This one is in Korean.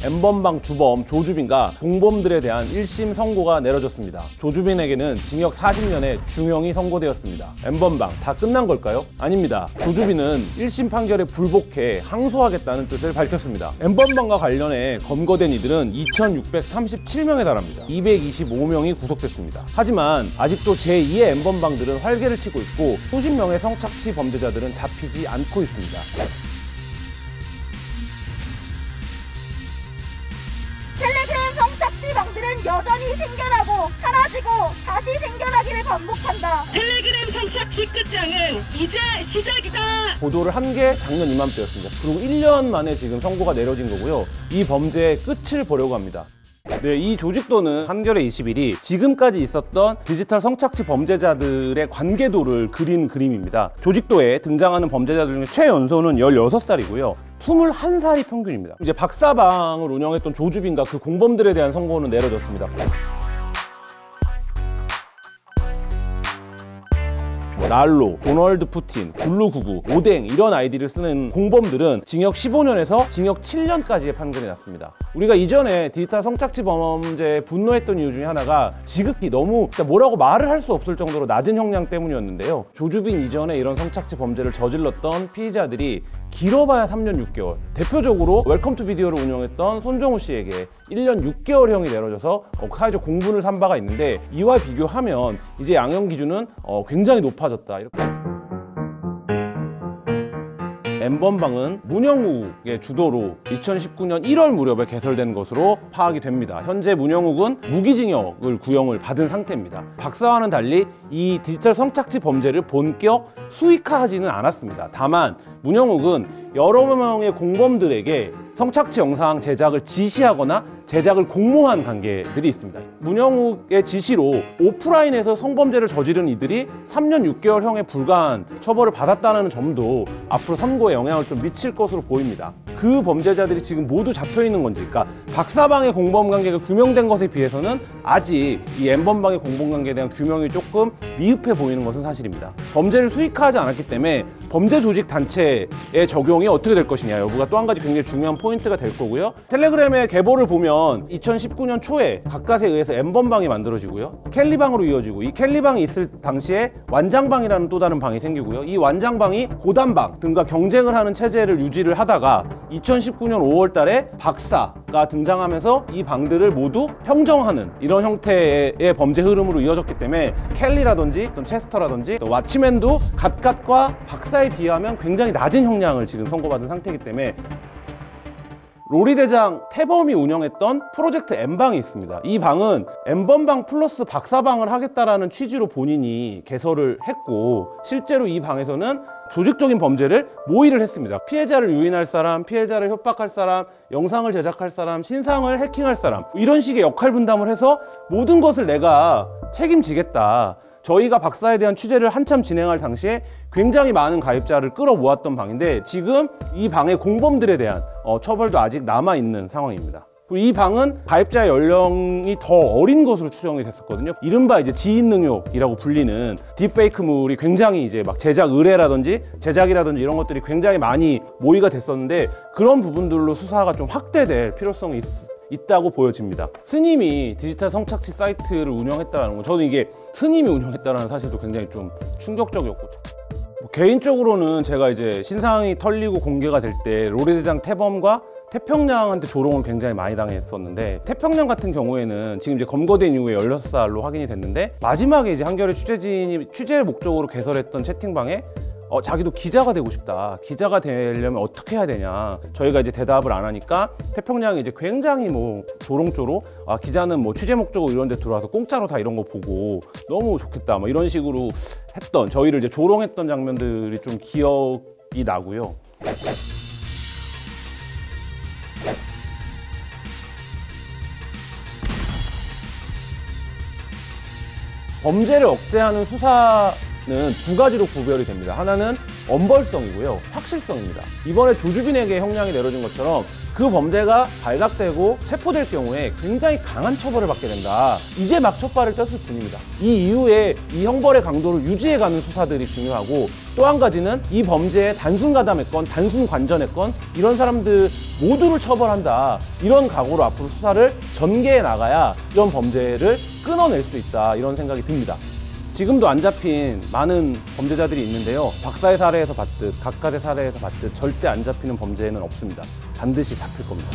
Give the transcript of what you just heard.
N번방 주범 조주빈과 공범들에 대한 1심 선고가 내려졌습니다. 조주빈에게는 징역 40년의 중형이 선고되었습니다. N번방 다 끝난 걸까요? 아닙니다. 조주빈은 1심 판결에 불복해 항소하겠다는 뜻을 밝혔습니다. N번방과 관련해 검거된 이들은 2,637명에 달합니다. 225명이 구속됐습니다. 하지만 아직도 제2의 N번방들은 활개를 치고 있고 수십 명의 성착취 범죄자들은 잡히지 않고 있습니다. 텔레그램 성착취범들은 여전히 생겨나고 사라지고 다시 생겨나기를 반복한다. 텔레그램 성착취 끝장은 이제 시작이다. 보도를 한 게 작년 이맘때였습니다. 그리고 1년 만에 지금 선고가 내려진 거고요. 이 범죄의 끝을 보려고 합니다. 네, 이 조직도는 한겨레 21이 지금까지 있었던 디지털 성착취 범죄자들의 관계도를 그린 그림입니다. 조직도에 등장하는 범죄자들 중에 최연소는 16살이고요. 21살이 평균입니다. 이제 박사방을 운영했던 조주빈과 그 공범들에 대한 선고는 내려졌습니다. 랄로, 도널드 푸틴, 블루99, 오뎅 이런 아이디를 쓰는 공범들은 징역 15년에서 징역 7년까지의 판결이 났습니다. 우리가 이전에 디지털 성착취 범죄에 분노했던 이유 중에 하나가 지극히 너무 진짜 뭐라고 말을 할 수 없을 정도로 낮은 형량 때문이었는데요. 조주빈 이전에 이런 성착취 범죄를 저질렀던 피의자들이 길어봐야 3년 6개월. 대표적으로 웰컴 투 비디오를 운영했던 손정우 씨에게 1년 6개월형이 내려져서 사회적 공분을 산 바가 있는데 이와 비교하면 이제 양형 기준은 굉장히 높아졌다. 이렇게. N번방은 문영욱의 주도로 2019년 1월 무렵에 개설된 것으로 파악이 됩니다. 현재 문영욱은 무기징역을 구형을 받은 상태입니다. 박사와는 달리 이 디지털 성착취 범죄를 본격 수익화하지는 않았습니다. 다만 문영욱은 여러 명의 공범들에게 성착취 영상 제작을 지시하거나 제작을 공모한 관계들이 있습니다. 문영욱의 지시로 오프라인에서 성범죄를 저지른 이들이 3년 6개월형에 불과한 처벌을 받았다는 점도 앞으로 선고에 영향을 좀 미칠 것으로 보입니다. 그 범죄자들이 지금 모두 잡혀있는 건지, 그러니까 박사방의 공범관계가 규명된 것에 비해서는 아직 이 N번방의 공범관계에 대한 규명이 조금 미흡해 보이는 것은 사실입니다. 범죄를 수익화하지 않았기 때문에 범죄 조직 단체의 적용이 어떻게 될 것이냐 여부가 또 한 가지 굉장히 중요한 포인트가 될 거고요. 텔레그램의 계보를 보면 2019년 초에 가까스에 의해서 N번방이 만들어지고요. 켈리방으로 이어지고 이 켈리방이 있을 당시에 완장방이라는 또 다른 방이 생기고요. 이 완장방이 고단방 등과 경쟁을 하는 체제를 유지를 하다가 2019년 5월 달에 박사가 등장하면서 이 방들을 모두 평정하는 이런 형태의 범죄 흐름으로 이어졌기 때문에 켈리라든지 또 체스터라든지 또 왓치맨도 갓갓과 박사에 비하면 굉장히 낮은 형량을 지금 선고받은 상태이기 때문에 로리 대장 태범이 운영했던 프로젝트 N방이 있습니다. 이 방은 N번방 플러스 박사방을 하겠다라는 취지로 본인이 개설을 했고 실제로 이 방에서는 조직적인 범죄를 모의를 했습니다. 피해자를 유인할 사람, 피해자를 협박할 사람, 영상을 제작할 사람, 신상을 해킹할 사람 이런 식의 역할 분담을 해서 모든 것을 내가 책임지겠다. 저희가 박사에 대한 취재를 한참 진행할 당시에 굉장히 많은 가입자를 끌어모았던 방인데 지금 이 방의 공범들에 대한 처벌도 아직 남아있는 상황입니다. 그리고 이 방은 가입자의 연령이 더 어린 것으로 추정이 됐었거든요. 이른바 이제 지인 능욕이라고 불리는 딥페이크물이 굉장히 이제 막 제작 의뢰라든지 제작이라든지 이런 것들이 굉장히 많이 모의가 됐었는데 그런 부분들로 수사가 좀 확대될 필요성이 있다고 보여집니다. 스님이 디지털 성착취 사이트를 운영했다는 거 저는 이게 스님이 운영했다는 사실도 굉장히 좀 충격적이었고 개인적으로는 제가 이제 신상이 털리고 공개가 될 때 로리 대장 태범과 태평양한테 조롱을 굉장히 많이 당했었는데 태평양 같은 경우에는 지금 이제 검거된 이후에 16살로 확인이 됐는데 마지막에 이제 한겨레 취재진이 취재 목적으로 개설했던 채팅방에 자기도 기자가 되고 싶다. 기자가 되려면 어떻게 해야 되냐. 저희가 이제 대답을 안 하니까 태평양이 이제 굉장히 뭐 조롱조로 기자는 뭐 취재 목적으로 이런 데 들어와서 공짜로 다 이런 거 보고 너무 좋겠다. 뭐 이런 식으로 했던 저희를 이제 조롱했던 장면들이 좀 기억이 나고요. 범죄를 억제하는 수사는 두 가지로 구별이 됩니다. 하나는 엄벌성이고요. 확실성입니다. 이번에 조주빈에게 형량이 내려진 것처럼 그 범죄가 발각되고 체포될 경우에 굉장히 강한 처벌을 받게 된다. 이제 막 촛발을 떴을 뿐입니다. 이 이후에 이 형벌의 강도를 유지해가는 수사들이 중요하고, 또 한 가지는 이 범죄에 단순 가담했건 단순 관전했건 이런 사람들 모두를 처벌한다. 이런 각오로 앞으로 수사를 전개해 나가야 이런 범죄를 끊어낼 수 있다. 이런 생각이 듭니다. 지금도 안 잡힌 많은 범죄자들이 있는데요. 박사의 사례에서 봤듯 각각의 사례에서 봤듯 절대 안 잡히는 범죄는 없습니다. 반드시 잡힐 겁니다.